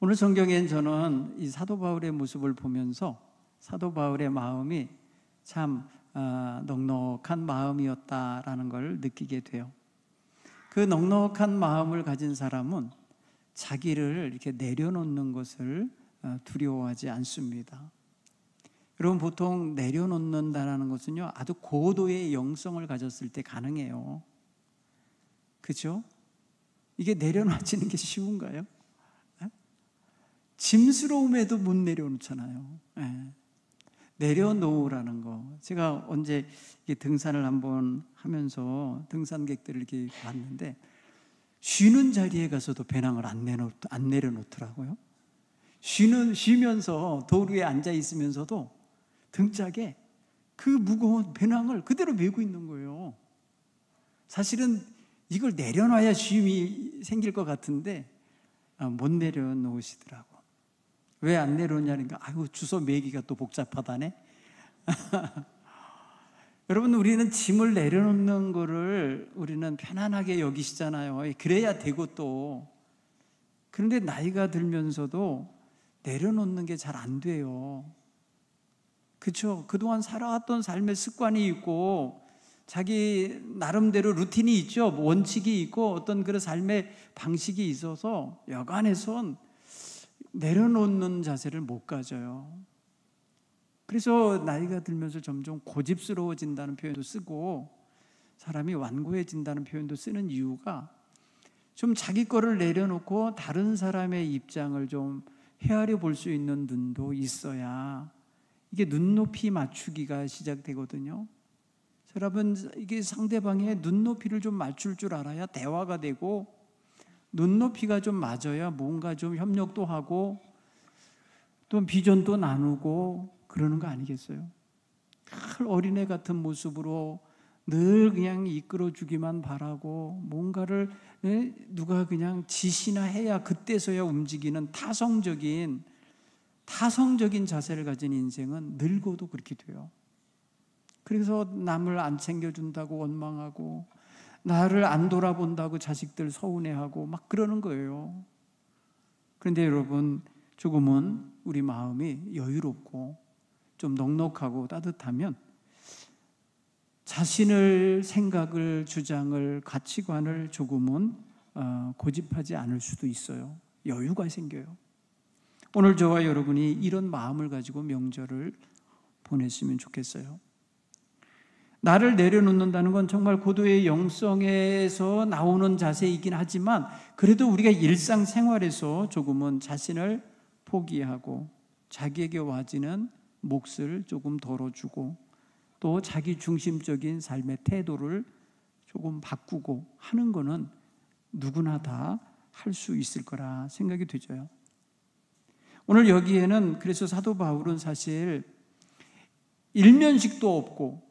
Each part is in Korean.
오늘 성경엔 저는 이 사도 바울의 모습을 보면서 사도 바울의 마음이 참 넉넉한 마음이었다라는 걸 느끼게 돼요. 그 넉넉한 마음을 가진 사람은 자기를 이렇게 내려놓는 것을 두려워하지 않습니다. 여러분, 보통 내려놓는다는 것은요, 아주 고도의 영성을 가졌을 때 가능해요. 그죠? 이게 내려놓아지는 게 쉬운가요? 짐스러움에도 못 내려놓잖아요. 내려놓으라는 거. 제가 언제 등산을 한번 하면서 등산객들을 이렇게 봤는데 쉬는 자리에 가서도 배낭을 안 내려놓더라고요. 쉬면서 도로에 앉아 있으면서도 등짝에 그 무거운 배낭을 그대로 메고 있는 거예요. 사실은 이걸 내려놔야 쉼이 생길 것 같은데 못 내려놓으시더라고. 왜 안 내려놓냐니까, 아이고, 주워 매기가 또 복잡하다네. 여러분, 우리는 짐을 내려놓는 거를 우리는 편안하게 여기시잖아요. 그래야 되고 또. 그런데 나이가 들면서도 내려놓는 게 잘 안 돼요. 그렇죠? 그동안 살아왔던 삶의 습관이 있고 자기 나름대로 루틴이 있죠. 원칙이 있고 어떤 그런 삶의 방식이 있어서 여간에선 내려놓는 자세를 못 가져요. 그래서 나이가 들면서 점점 고집스러워진다는 표현도 쓰고 사람이 완고해진다는 표현도 쓰는 이유가 좀 자기 거를 내려놓고 다른 사람의 입장을 좀 헤아려 볼 수 있는 눈도 있어야 이게 눈높이 맞추기가 시작되거든요. 여러분, 이게 상대방의 눈높이를 좀 맞출 줄 알아야 대화가 되고 눈높이가 좀 맞아야 뭔가 좀 협력도 하고 또 비전도 나누고 그러는 거 아니겠어요? 늘 어린애 같은 모습으로 늘 그냥 이끌어주기만 바라고 뭔가를 누가 그냥 지시나 해야 그때서야 움직이는 타성적인 자세를 가진 인생은 늙어도 그렇게 돼요. 그래서 남을 안 챙겨준다고 원망하고 나를 안 돌아본다고 자식들 서운해하고 막 그러는 거예요. 그런데 여러분, 조금은 우리 마음이 여유롭고 좀 넉넉하고 따뜻하면 자신을, 생각을, 주장을, 가치관을 조금은 고집하지 않을 수도 있어요. 여유가 생겨요. 오늘 저와 여러분이 이런 마음을 가지고 명절을 보냈으면 좋겠어요. 나를 내려놓는다는 건 정말 고도의 영성에서 나오는 자세이긴 하지만 그래도 우리가 일상생활에서 조금은 자신을 포기하고 자기에게 와지는 몫을 조금 덜어주고 또 자기 중심적인 삶의 태도를 조금 바꾸고 하는 거는 누구나 다 할 수 있을 거라 생각이 되죠. 오늘 여기에는 그래서 사도 바울은 사실 일면식도 없고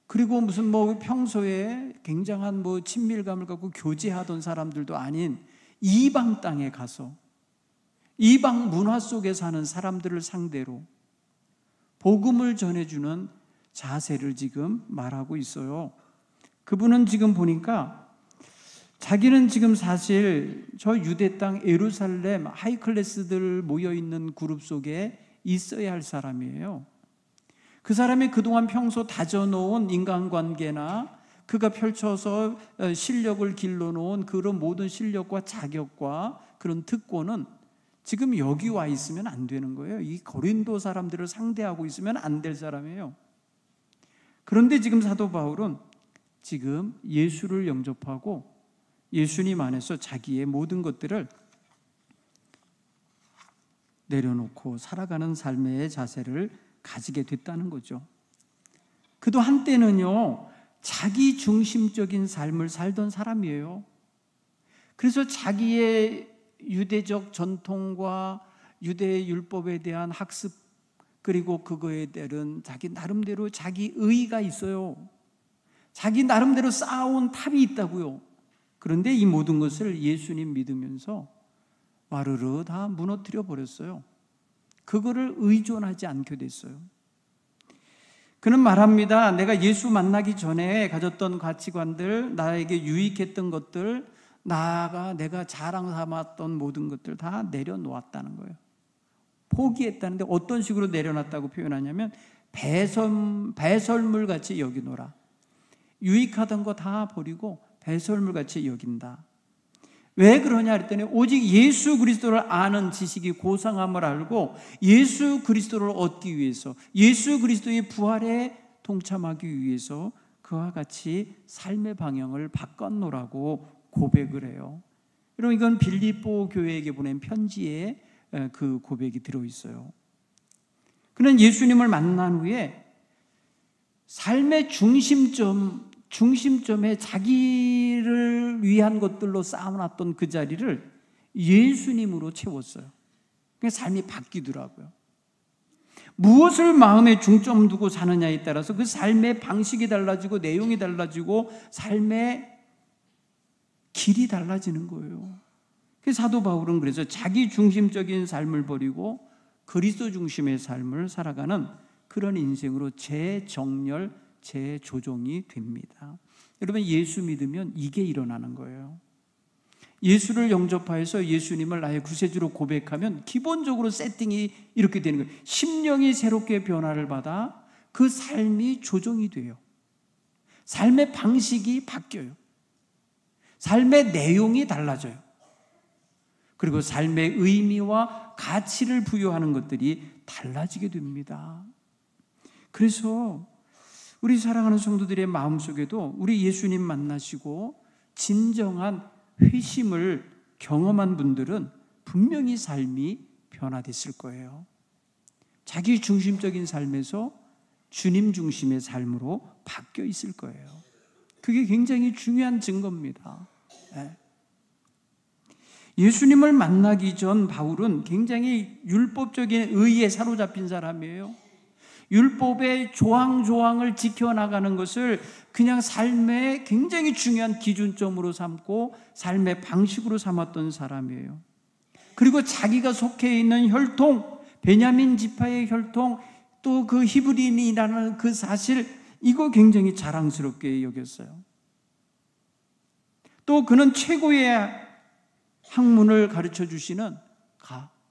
그리고 무슨 평소에 굉장한 친밀감을 갖고 교제하던 사람들도 아닌 이방 땅에 가서 이방 문화 속에 사는 사람들을 상대로 복음을 전해주는 자세를 지금 말하고 있어요. 그분은 지금 보니까 자기는 지금 사실 저 유대 땅 예루살렘 하이클래스들 모여있는 그룹 속에 있어야 할 사람이에요. 그 사람이 그동안 평소 다져놓은 인간관계나 그가 펼쳐서 실력을 길러놓은 그런 모든 실력과 자격과 그런 특권은 지금 여기 와 있으면 안 되는 거예요. 이 고린도 사람들을 상대하고 있으면 안 될 사람이에요. 그런데 지금 사도 바울은 지금 예수를 영접하고 예수님 안에서 자기의 모든 것들을 내려놓고 살아가는 삶의 자세를 가지게 됐다는 거죠. 그도 한때는요, 자기 중심적인 삶을 살던 사람이에요. 그래서 자기의 유대적 전통과 유대 율법에 대한 학습 그리고 그거에 따른 자기 나름대로 자기 의의가 있어요. 자기 나름대로 쌓아온 탑이 있다고요. 그런데 이 모든 것을 예수님 믿으면서 와르르 다 무너뜨려 버렸어요. 그거를 의존하지 않게 됐어요. 그는 말합니다. 내가 예수 만나기 전에 가졌던 가치관들, 나에게 유익했던 것들, 내가 자랑 삼았던 모든 것들 다 내려놓았다는 거예요. 포기했다는데 어떤 식으로 내려놨다고 표현하냐면 배설물 같이 여기노라. 유익하던 거 다 버리고 배설물 같이 여긴다. 왜 그러냐 했더니 오직 예수 그리스도를 아는 지식이 고상함을 알고 예수 그리스도를 얻기 위해서, 예수 그리스도의 부활에 동참하기 위해서 그와 같이 삶의 방향을 바꿨노라고 고백을 해요. 여러분, 이건 빌립보 교회에게 보낸 편지에 그 고백이 들어있어요. 그는 예수님을 만난 후에 삶의 중심점에 자기를 위한 것들로 쌓아놨던 그 자리를 예수님으로 채웠어요. 그래서 삶이 바뀌더라고요. 무엇을 마음에 중점 두고 사느냐에 따라서 그 삶의 방식이 달라지고 내용이 달라지고 삶의 길이 달라지는 거예요. 그래서 사도 바울은 그래서 자기 중심적인 삶을 버리고 그리스도 중심의 삶을 살아가는 그런 인생으로 재정렬, 재조정이 됩니다. 여러분, 예수 믿으면 이게 일어나는 거예요. 예수를 영접하여서 예수님을 나의 구세주로 고백하면 기본적으로 세팅이 이렇게 되는 거예요. 심령이 새롭게 변화를 받아 그 삶이 조정이 돼요. 삶의 방식이 바뀌어요. 삶의 내용이 달라져요. 그리고 삶의 의미와 가치를 부여하는 것들이 달라지게 됩니다. 그래서 우리 사랑하는 성도들의 마음속에도 우리 예수님 만나시고 진정한 회심을 경험한 분들은 분명히 삶이 변화됐을 거예요. 자기 중심적인 삶에서 주님 중심의 삶으로 바뀌어 있을 거예요. 그게 굉장히 중요한 증거입니다. 예수님을 만나기 전 바울은 굉장히 율법적인 의에 사로잡힌 사람이에요. 율법의 조항조항을 지켜나가는 것을 그냥 삶의 굉장히 중요한 기준점으로 삼고 삶의 방식으로 삼았던 사람이에요. 그리고 자기가 속해 있는 혈통, 베냐민 지파의 혈통, 또 그 히브리인이라는 그 사실, 이거 굉장히 자랑스럽게 여겼어요. 또 그는 최고의 학문을 가르쳐 주시는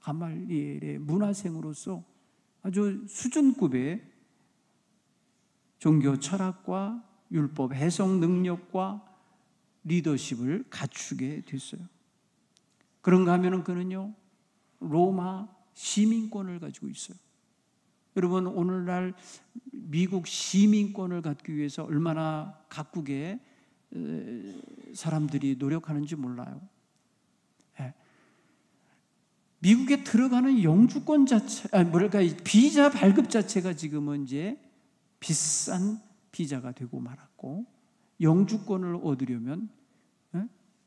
가말리엘의 문화생으로서 아주 수준급의 종교 철학과 율법 해석 능력과 리더십을 갖추게 됐어요. 그런가 하면은 그는요, 로마 시민권을 가지고 있어요. 여러분, 오늘날 미국 시민권을 갖기 위해서 얼마나 각국의 사람들이 노력하는지 몰라요. 미국에 들어가는 영주권 자체, 비자 발급 자체가 지금은 이제 비싼 비자가 되고 말았고, 영주권을 얻으려면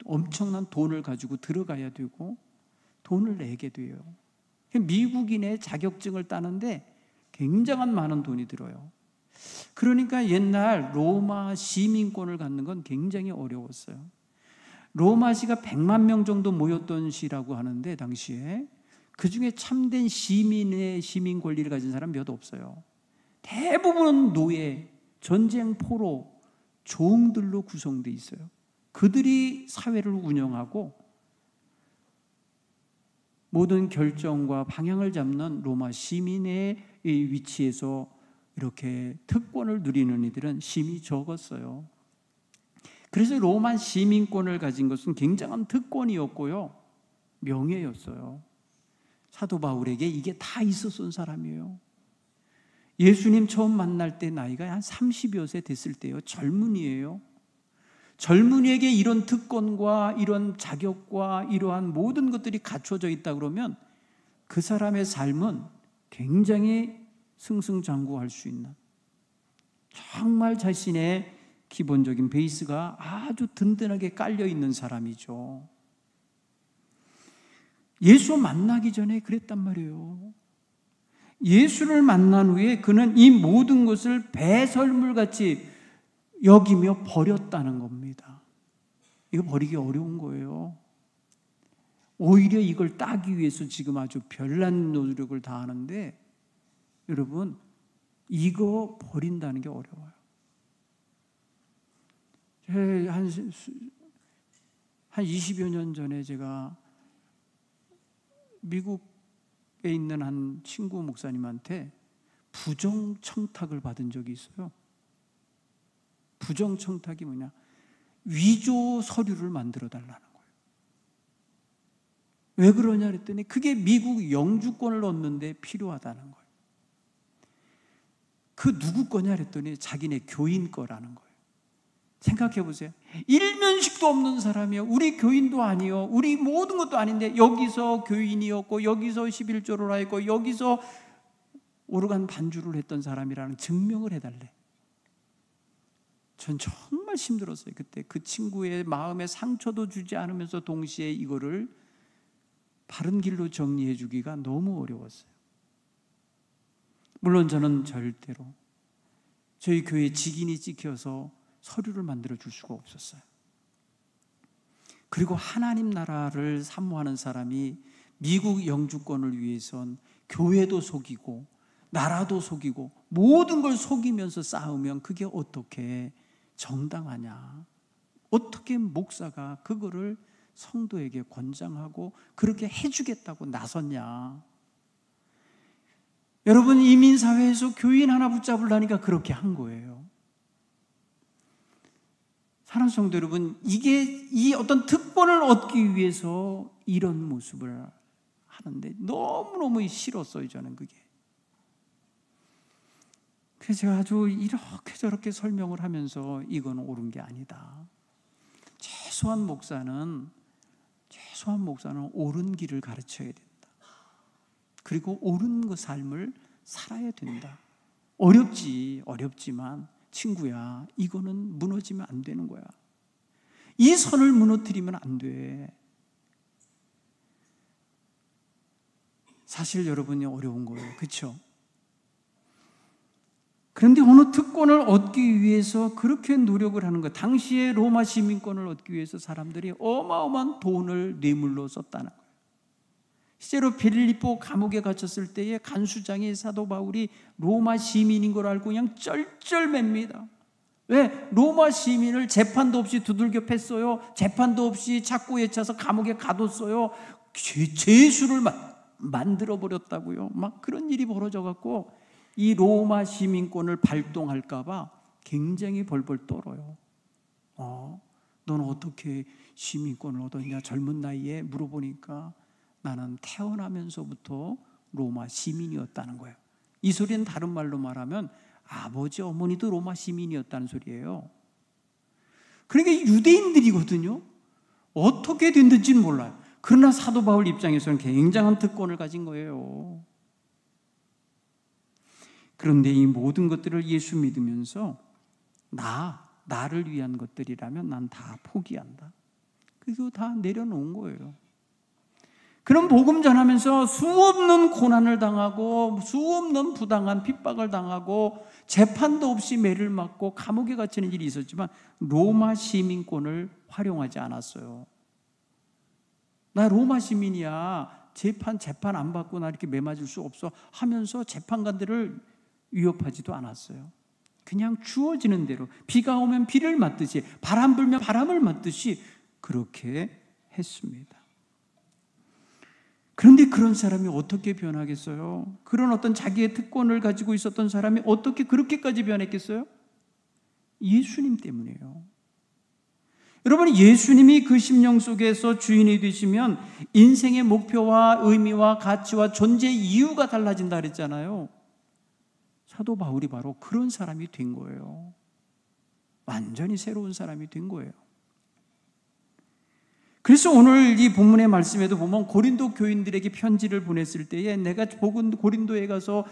엄청난 돈을 가지고 들어가야 되고 돈을 내게 돼요. 미국인의 자격증을 따는데 굉장한 많은 돈이 들어요. 그러니까 옛날 로마 시민권을 갖는 건 굉장히 어려웠어요. 로마시가 100만 명 정도 모였던 시라고 하는데 당시에 그중에 참된 시민의 시민 권리를 가진 사람 몇 없어요. 대부분은 노예, 전쟁 포로, 종들로 구성되어 있어요. 그들이 사회를 운영하고 모든 결정과 방향을 잡는 로마 시민의 위치에서 이렇게 특권을 누리는 이들은 심히 적었어요. 그래서 로마 시민권을 가진 것은 굉장한 특권이었고요, 명예였어요. 사도 바울에게 이게 다 있었던 사람이에요. 예수님 처음 만날 때 나이가 한 30여 세 됐을 때요, 젊은이에요. 젊은이에게 이런 특권과 이런 자격과 이러한 모든 것들이 갖춰져 있다 그러면 그 사람의 삶은 굉장히 승승장구할 수 있는, 정말 자신의 기본적인 베이스가 아주 든든하게 깔려 있는 사람이죠. 예수 만나기 전에 그랬단 말이에요. 예수를 만난 후에 그는 이 모든 것을 배설물같이 여기며 버렸다는 겁니다. 이거 버리기 어려운 거예요. 오히려 이걸 따기 위해서 지금 아주 별난 노력을 다하는데, 여러분, 이거 버린다는 게 어려워요. 한 한 20여 년 전에 제가 미국에 있는 한 친구 목사님한테 부정청탁을 받은 적이 있어요. 부정청탁이 뭐냐? 위조 서류를 만들어 달라는 거예요. 왜 그러냐 그랬더니 그게 미국 영주권을 얻는데 필요하다는 거예요. 그 누구 거냐 그랬더니 자기네 교인 거라는 거예요. 생각해 보세요. 일면식도 없는 사람이요. 우리 교인도 아니요. 우리 모든 것도 아닌데 여기서 교인이었고 여기서 11조를 하였고 여기서 오르간 반주를 했던 사람이라는 증명을 해달래. 전 정말 힘들었어요. 그때 그 친구의 마음에 상처도 주지 않으면서 동시에 이거를 바른 길로 정리해 주기가 너무 어려웠어요. 물론 저는 절대로 저희 교회 직인이 찍혀서 서류를 만들어 줄 수가 없었어요. 그리고 하나님 나라를 사모하는 사람이 미국 영주권을 위해선 교회도 속이고 나라도 속이고 모든 걸 속이면서 싸우면 그게 어떻게 정당하냐? 어떻게 목사가 그거를 성도에게 권장하고 그렇게 해주겠다고 나섰냐? 여러분, 이민사회에서 교인 하나 붙잡으려니까 그렇게 한 거예요. 사랑하는 성도 여러분, 이 어떤 특권을 얻기 위해서 이런 모습을 하는데 너무너무 싫었어요, 저는 그게. 그래서 제가 아주 이렇게 저렇게 설명을 하면서 이건 옳은 게 아니다. 최소한 목사는 옳은 길을 가르쳐야 된다. 그리고 옳은 그 삶을 살아야 된다. 어렵지만 친구야, 이거는 무너지면 안 되는 거야. 이 선을 무너뜨리면 안 돼. 사실 여러분이 어려운 거예요. 그렇죠? 그런데 어느 특권을 얻기 위해서 그렇게 노력을 하는 것, 당시에 로마 시민권을 얻기 위해서 사람들이 어마어마한 돈을 뇌물로 썼다는 거예요. 실제로 빌립보 감옥에 갇혔을 때에 간수장이 사도 바울이 로마 시민인 걸 알고 그냥 쩔쩔맵니다. 왜? 로마 시민을 재판도 없이 두들겨 팼어요. 재판도 없이 착고에 차서 감옥에 가뒀어요. 죄수를 만들어 버렸다고요. 막 그런 일이 벌어져 갖고 이 로마 시민권을 발동할까 봐 굉장히 벌벌 떨어요. 너는 어떻게 시민권을 얻었냐? 젊은 나이에 물어보니까 나는 태어나면서부터 로마 시민이었다는 거예요. 이 소리는 다른 말로 말하면 아버지, 어머니도 로마 시민이었다는 소리예요. 그러니까 유대인들이거든요. 어떻게 됐는지는 몰라요. 그러나 사도 바울 입장에서는 굉장한 특권을 가진 거예요. 그런데 이 모든 것들을 예수 믿으면서 나를 위한 것들이라면 난 다 포기한다. 그리고 다 내려놓은 거예요. 그럼 복음 전하면서 수없는 고난을 당하고 수없는 부당한 핍박을 당하고 재판도 없이 매를 맞고 감옥에 갇히는 일이 있었지만 로마 시민권을 활용하지 않았어요. 나 로마 시민이야. 재판 안 받고 나 이렇게 매 맞을 수 없어 하면서 재판관들을 위협하지도 않았어요. 그냥 주어지는 대로 비가 오면 비를 맞듯이 바람 불면 바람을 맞듯이 그렇게 했습니다. 그런데 그런 사람이 어떻게 변하겠어요? 그런 어떤 자기의 특권을 가지고 있었던 사람이 어떻게 그렇게까지 변했겠어요? 예수님 때문이에요. 여러분, 예수님이 그 심령 속에서 주인이 되시면 인생의 목표와 의미와 가치와 존재 이유가 달라진다 그랬잖아요. 사도 바울이 바로 그런 사람이 된 거예요. 완전히 새로운 사람이 된 거예요. 그래서 오늘 이 본문의 말씀에도 보면 고린도 교인들에게 편지를 보냈을 때에 내가 고린도에 가서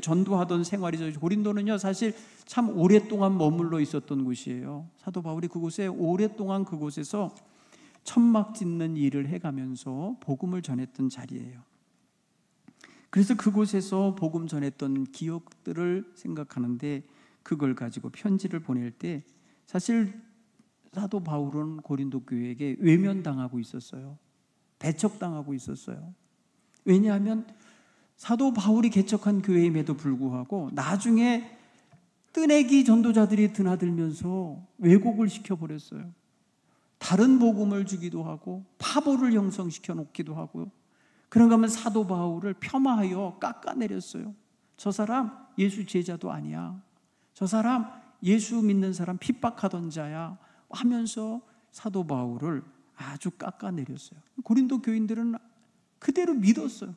전도하던 생활이죠. 고린도는요, 사실 참 오랫동안 머물러 있었던 곳이에요. 사도 바울이 그곳에 오랫동안 그곳에서 천막 짓는 일을 해가면서 복음을 전했던 자리예요. 그래서 그곳에서 복음 전했던 기억들을 생각하는데 그걸 가지고 편지를 보낼 때 사실 사도 바울은 고린도 교회에게 외면당하고 있었어요. 배척당하고 있었어요. 왜냐하면 사도 바울이 개척한 교회임에도 불구하고 나중에 뜨내기 전도자들이 드나들면서 왜곡을 시켜버렸어요. 다른 복음을 주기도 하고 파벌을 형성시켜 놓기도 하고요. 그런가 하면 사도 바울을 폄하하여 깎아내렸어요. 저 사람 예수 제자도 아니야. 저 사람 예수 믿는 사람 핍박하던 자야 하면서 사도 바울을 아주 깎아내렸어요. 고린도 교인들은 그대로 믿었어요.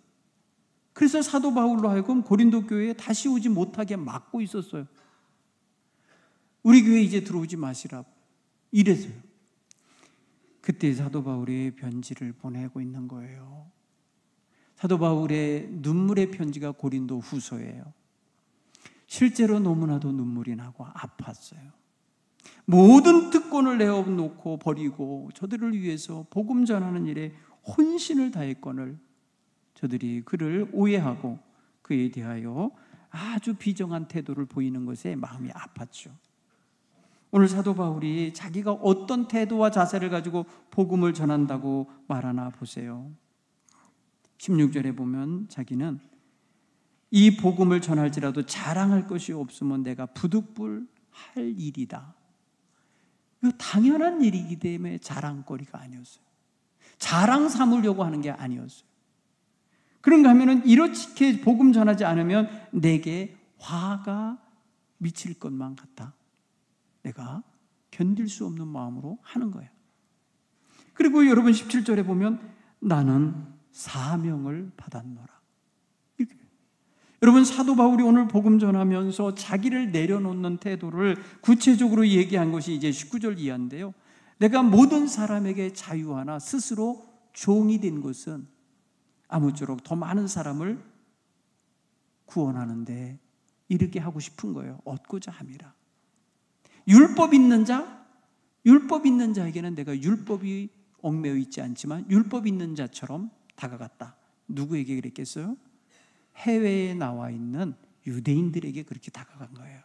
그래서 사도 바울로 하여금 고린도 교회에 다시 오지 못하게 막고 있었어요. 우리 교회 이제 들어오지 마시라고 이래서요. 그때 사도 바울이 편지를 보내고 있는 거예요. 사도 바울의 눈물의 편지가 고린도 후서예요. 실제로 너무나도 눈물이 나고 아팠어요. 모든 특권을 내어놓고 버리고 저들을 위해서 복음 전하는 일에 혼신을 다했거늘 저들이 그를 오해하고 그에 대하여 아주 비정한 태도를 보이는 것에 마음이 아팠죠. 오늘 사도 바울이 자기가 어떤 태도와 자세를 가지고 복음을 전한다고 말하나 보세요. 16절에 보면 자기는 이 복음을 전할지라도 자랑할 것이 없으면 내가 부득불할 일이다. 이거 당연한 일이기 때문에 자랑거리가 아니었어요. 자랑 삼으려고 하는 게 아니었어요. 그런가 하면은 이렇게 복음 전하지 않으면 내게 화가 미칠 것만 같다. 내가 견딜 수 없는 마음으로 하는 거예요. 그리고 여러분 17절에 보면 나는 사명을 받았노라. 이렇게. 여러분 사도 바울이 오늘 복음 전하면서 자기를 내려놓는 태도를 구체적으로 얘기한 것이 이제 19절 이하인데요. 내가 모든 사람에게 자유하나 스스로 종이 된 것은 아무쪼록 더 많은 사람을 구원하는데 이르게 하고 싶은 거예요. 얻고자 함이라. 율법 있는 자에게는 내가 율법이 얽매여 있지 않지만 율법 있는 자처럼 다가갔다. 누구에게 그랬겠어요? 해외에 나와 있는 유대인들에게 그렇게 다가간 거예요.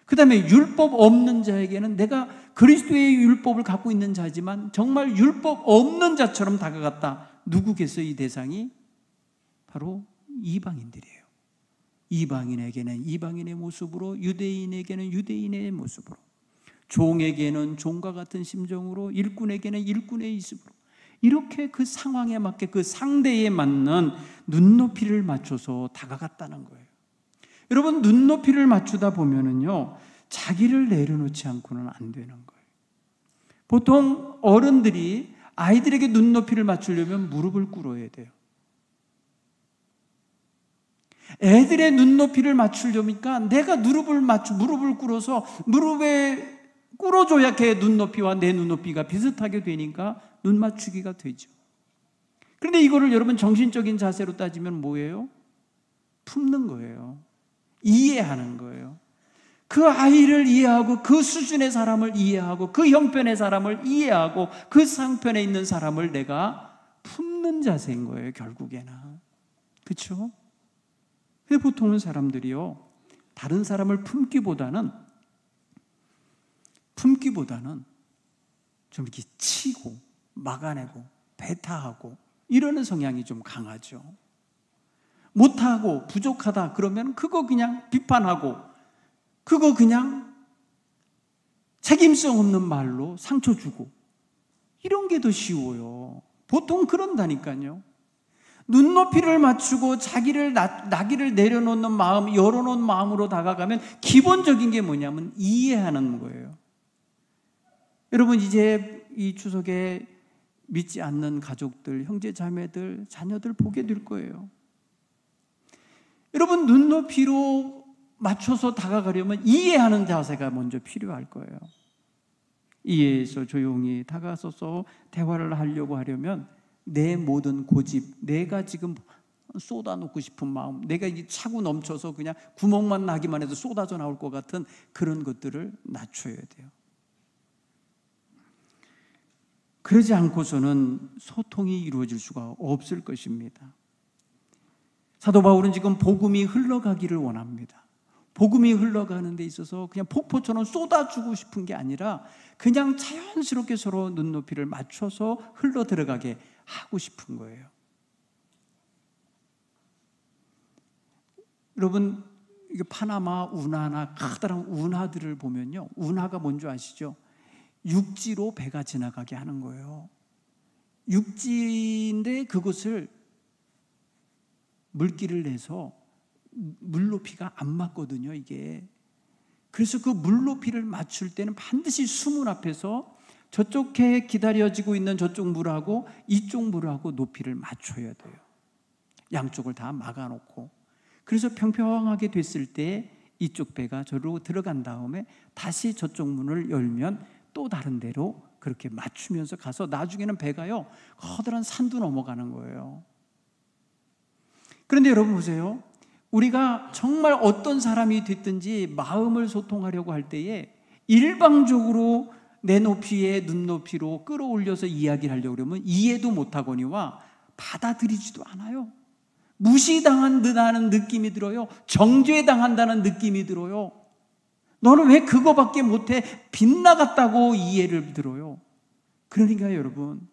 그 다음에 율법 없는 자에게는 내가 그리스도의 율법을 갖고 있는 자지만 정말 율법 없는 자처럼 다가갔다. 누구겠어요? 이 대상이 바로 이방인들이에요. 이방인에게는 이방인의 모습으로, 유대인에게는 유대인의 모습으로, 종에게는 종과 같은 심정으로, 일꾼에게는 일꾼의 모습으로, 이렇게 그 상황에 맞게 그 상대에 맞는 눈높이를 맞춰서 다가갔다는 거예요. 여러분 눈높이를 맞추다 보면은요 자기를 내려놓지 않고는 안 되는 거예요. 보통 어른들이 아이들에게 눈높이를 맞추려면 무릎을 꿇어야 돼요. 애들의 눈높이를 맞추려니까 내가 무릎을 꿇어서 무릎에 꿇어줘야 걔 눈높이와 내 눈높이가 비슷하게 되니까 눈 맞추기가 되죠. 그런데 이거를 여러분 정신적인 자세로 따지면 뭐예요? 품는 거예요. 이해하는 거예요. 그 아이를 이해하고 그 수준의 사람을 이해하고 그 형편의 사람을 이해하고 그 상편에 있는 사람을 내가 품는 자세인 거예요. 결국에는. 그렇죠? 근데 보통은 사람들이요 다른 사람을 품기보다는 좀 이렇게 치고 막아내고 배타하고 이러는 성향이 좀 강하죠. 못하고 부족하다 그러면 그거 그냥 비판하고 그거 그냥 책임성 없는 말로 상처 주고 이런 게 더 쉬워요. 보통 그런다니까요. 눈높이를 맞추고 자기를 나기를 내려놓는 마음, 열어놓은 마음으로 다가가면 기본적인 게 뭐냐면 이해하는 거예요. 여러분 이제 이 추석에 믿지 않는 가족들, 형제 자매들, 자녀들 보게 될 거예요. 여러분 눈높이로 맞춰서 다가가려면 이해하는 자세가 먼저 필요할 거예요. 이해해서 조용히 다가서서 대화를 하려고 하려면 내 모든 고집, 내가 지금 쏟아놓고 싶은 마음, 내가 이제 차고 넘쳐서 그냥 구멍만 나기만 해도 쏟아져 나올 것 같은 그런 것들을 낮춰야 돼요. 그러지 않고서는 소통이 이루어질 수가 없을 것입니다. 사도 바울은 지금 복음이 흘러가기를 원합니다. 복음이 흘러가는 데 있어서 그냥 폭포처럼 쏟아주고 싶은 게 아니라 그냥 자연스럽게 서로 눈높이를 맞춰서 흘러 들어가게 하고 싶은 거예요. 여러분 이게 파나마 운하나 커다란 운하들을 보면요, 운하가 뭔지 아시죠? 육지로 배가 지나가게 하는 거예요. 육지인데 그것을 물길을 내서 물 높이가 안 맞거든요, 이게. 그래서 그 물 높이를 맞출 때는 반드시 수문 앞에서 저쪽에 기다려지고 있는 저쪽 물하고 이쪽 물하고 높이를 맞춰야 돼요. 양쪽을 다 막아놓고. 그래서 평평하게 됐을 때 이쪽 배가 저로 들어간 다음에 다시 저쪽 문을 열면 또 다른 데로 그렇게 맞추면서 가서 나중에는 배가요, 커다란 산도 넘어가는 거예요. 그런데 여러분 보세요. 우리가 정말 어떤 사람이 됐든지 마음을 소통하려고 할 때에 일방적으로 내 높이에 눈높이로 끌어올려서 이야기를 하려고 그러면 이해도 못하거니와 받아들이지도 않아요. 무시당한다는 느낌이 들어요. 정죄당한다는 느낌이 들어요. 너는 왜 그거밖에 못해? 빗나갔다고 이해를 들어요. 그러니까 여러분,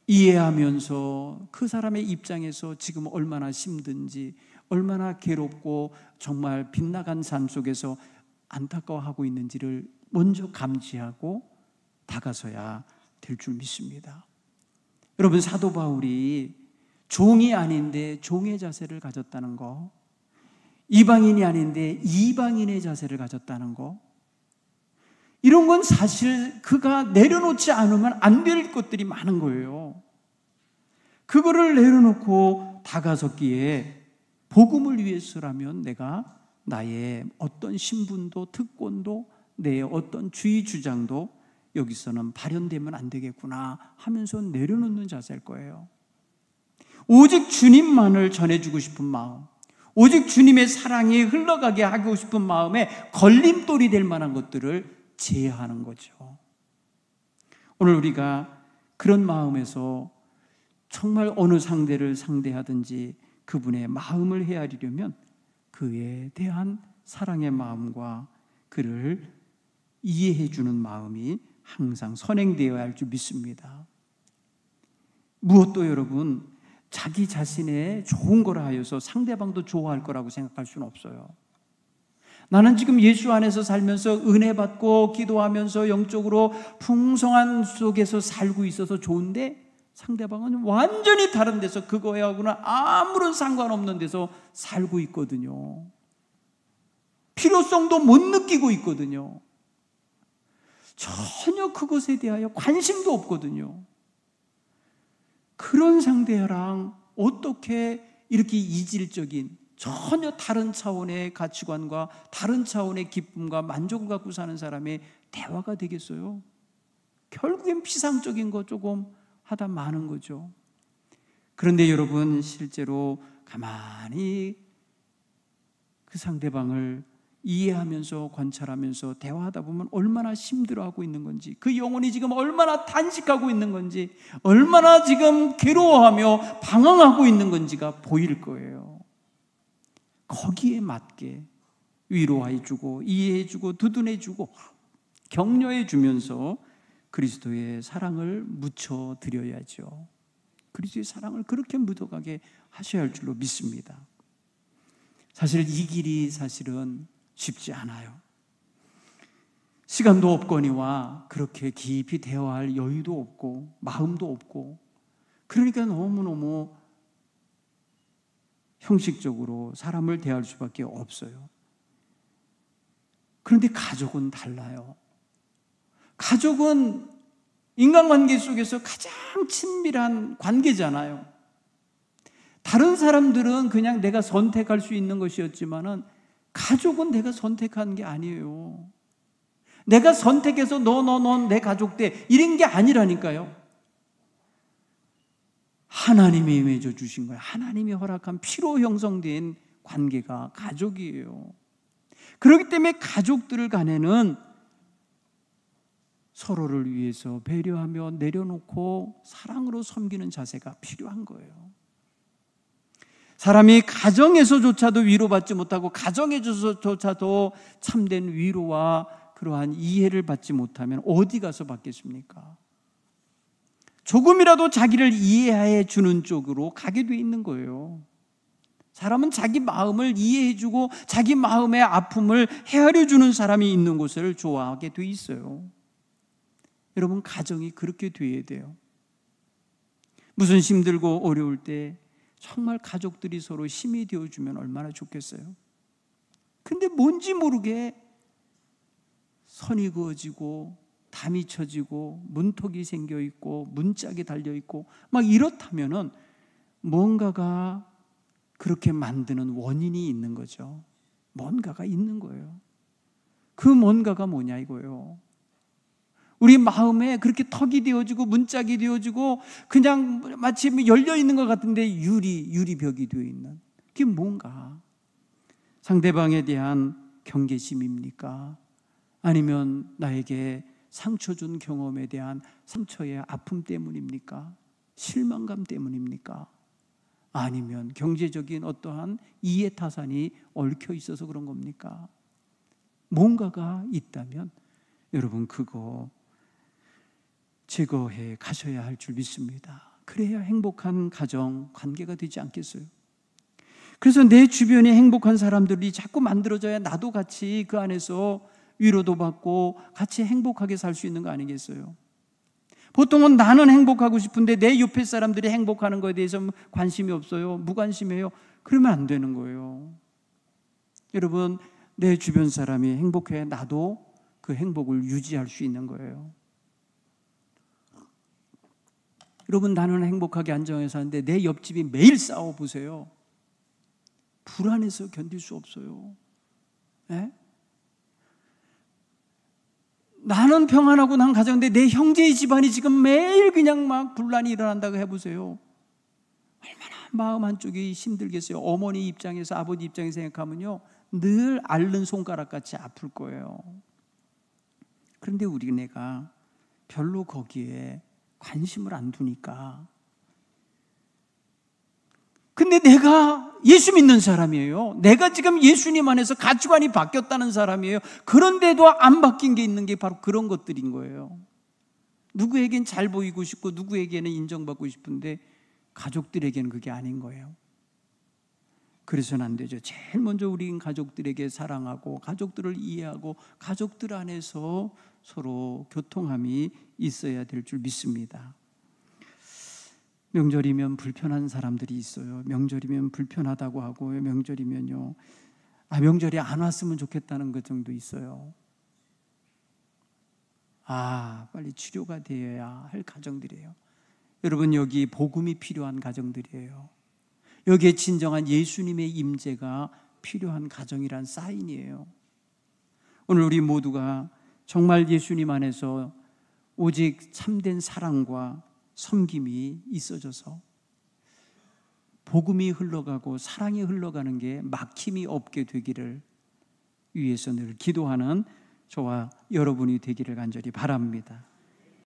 이해하면서 그 사람의 입장에서 지금 얼마나 힘든지, 얼마나 괴롭고 정말 빗나간 삶 속에서 안타까워하고 있는지를 먼저 감지하고 다가서야 될 줄 믿습니다. 여러분, 사도 바울이 종이 아닌데 종의 자세를 가졌다는 거, 이방인이 아닌데 이방인의 자세를 가졌다는 거, 이런 건 사실 그가 내려놓지 않으면 안 될 것들이 많은 거예요. 그거를 내려놓고 다가섰기에 복음을 위해서라면 내가 나의 어떤 신분도 특권도 내 어떤 주의 주장도 여기서는 발현되면 안 되겠구나 하면서 내려놓는 자세일 거예요. 오직 주님만을 전해주고 싶은 마음, 오직 주님의 사랑이 흘러가게 하고 싶은 마음에 걸림돌이 될 만한 것들을 제어하는 거죠. 오늘 우리가 그런 마음에서 정말 어느 상대를 상대하든지 그분의 마음을 헤아리려면 그에 대한 사랑의 마음과 그를 이해해 주는 마음이 항상 선행되어야 할 줄 믿습니다. 무엇도 여러분 자기 자신의 좋은 거라 하여서 상대방도 좋아할 거라고 생각할 수는 없어요. 나는 지금 예수 안에서 살면서 은혜 받고 기도하면서 영적으로 풍성한 속에서 살고 있어서 좋은데 상대방은 완전히 다른 데서 그거하고는 아무런 상관없는 데서 살고 있거든요. 필요성도 못 느끼고 있거든요. 전혀 그것에 대하여 관심도 없거든요. 그런 상대랑 어떻게 이렇게 이질적인 전혀 다른 차원의 가치관과 다른 차원의 기쁨과 만족을 갖고 사는 사람의 대화가 되겠어요? 결국엔 피상적인 거 조금 하다 마는 거죠. 그런데 여러분, 실제로 가만히 그 상대방을 이해하면서 관찰하면서 대화하다 보면 얼마나 힘들어하고 있는 건지, 그 영혼이 지금 얼마나 단식하고 있는 건지, 얼마나 지금 괴로워하며 방황하고 있는 건지가 보일 거예요. 거기에 맞게 위로해주고 이해해주고 두둔해주고 격려해주면서 그리스도의 사랑을 묻혀드려야죠. 그리스도의 사랑을 그렇게 묻어가게 하셔야 할 줄로 믿습니다. 사실 이 길이 사실은 쉽지 않아요. 시간도 없거니와 그렇게 깊이 대화할 여유도 없고 마음도 없고, 그러니까 너무너무 형식적으로 사람을 대할 수밖에 없어요. 그런데 가족은 달라요. 가족은 인간관계 속에서 가장 친밀한 관계잖아요. 다른 사람들은 그냥 내가 선택할 수 있는 것이었지만은 가족은 내가 선택한 게 아니에요. 내가 선택해서 넌 내 가족 돼 이런 게 아니라니까요. 하나님이 맺어 주신 거예요. 하나님이 허락한 피로 형성된 관계가 가족이에요. 그렇기 때문에 가족들 간에는 서로를 위해서 배려하며 내려놓고 사랑으로 섬기는 자세가 필요한 거예요. 사람이 가정에서조차도 위로받지 못하고 가정에서조차도 참된 위로와 그러한 이해를 받지 못하면 어디 가서 받겠습니까? 조금이라도 자기를 이해해 주는 쪽으로 가게 돼 있는 거예요. 사람은 자기 마음을 이해해 주고 자기 마음의 아픔을 헤아려 주는 사람이 있는 곳을 좋아하게 돼 있어요. 여러분, 가정이 그렇게 돼야 돼요. 무슨 힘들고 어려울 때 정말 가족들이 서로 힘이 되어주면 얼마나 좋겠어요. 근데 뭔지 모르게 선이 그어지고 담이 쳐지고 문턱이 생겨있고 문짝이 달려있고 막 이렇다면은 뭔가가 그렇게 만드는 원인이 있는 거죠. 뭔가가 있는 거예요. 그 뭔가가 뭐냐 이거예요. 우리 마음에 그렇게 턱이 되어지고 문짝이 되어지고 그냥 마치 열려있는 것 같은데 유리벽이 되어 있는, 그게 뭔가? 상대방에 대한 경계심입니까? 아니면 나에게 상처 준 경험에 대한 상처의 아픔 때문입니까? 실망감 때문입니까? 아니면 경제적인 어떠한 이해타산이 얽혀 있어서 그런 겁니까? 뭔가가 있다면 여러분, 그거 제거해 가셔야 할 줄 믿습니다. 그래야 행복한 가정 관계가 되지 않겠어요? 그래서 내 주변에 행복한 사람들이 자꾸 만들어져야 나도 같이 그 안에서 위로도 받고 같이 행복하게 살 수 있는 거 아니겠어요? 보통은 나는 행복하고 싶은데 내 옆에 사람들이 행복하는 것에 대해서 관심이 없어요, 무관심해요. 그러면 안 되는 거예요. 여러분, 내 주변 사람이 행복해야 나도 그 행복을 유지할 수 있는 거예요. 여러분, 나는 행복하게 안정해 사는데 내 옆집이 매일 싸워보세요. 불안해서 견딜 수 없어요. 네? 나는 평안하고 난 가정인데 내 형제의 집안이 지금 매일 그냥 막 분란이 일어난다고 해보세요. 얼마나 마음 한쪽이 힘들겠어요. 어머니 입장에서, 아버지 입장에서 생각하면요, 늘 앓는 손가락같이 아플 거예요. 그런데 내가 별로 거기에 관심을 안 두니까. 근데 내가 예수 믿는 사람이에요. 내가 지금 예수님 안에서 가치관이 바뀌었다는 사람이에요. 그런데도 안 바뀐 게 있는 게 바로 그런 것들인 거예요. 누구에겐 잘 보이고 싶고 누구에게는 인정받고 싶은데 가족들에게는 그게 아닌 거예요. 그래서는 안 되죠. 제일 먼저 우리 가족들에게 사랑하고 가족들을 이해하고 가족들 안에서 서로 교통함이 있어야 될 줄 믿습니다. 명절이면 불편한 사람들이 있어요. 명절이면 불편하다고 하고, 명절이면요, 명절이 안 왔으면 좋겠다는 것 정도 있어요. 빨리 치료가 되어야 할 가정들이에요. 여러분, 여기 복음이 필요한 가정들이에요. 여기에 진정한 예수님의 임재가 필요한 가정이란 사인이에요. 오늘 우리 모두가 정말 예수님 안에서 오직 참된 사랑과 섬김이 있어져서 복음이 흘러가고 사랑이 흘러가는 게 막힘이 없게 되기를 위해서 늘 기도하는 저와 여러분이 되기를 간절히 바랍니다.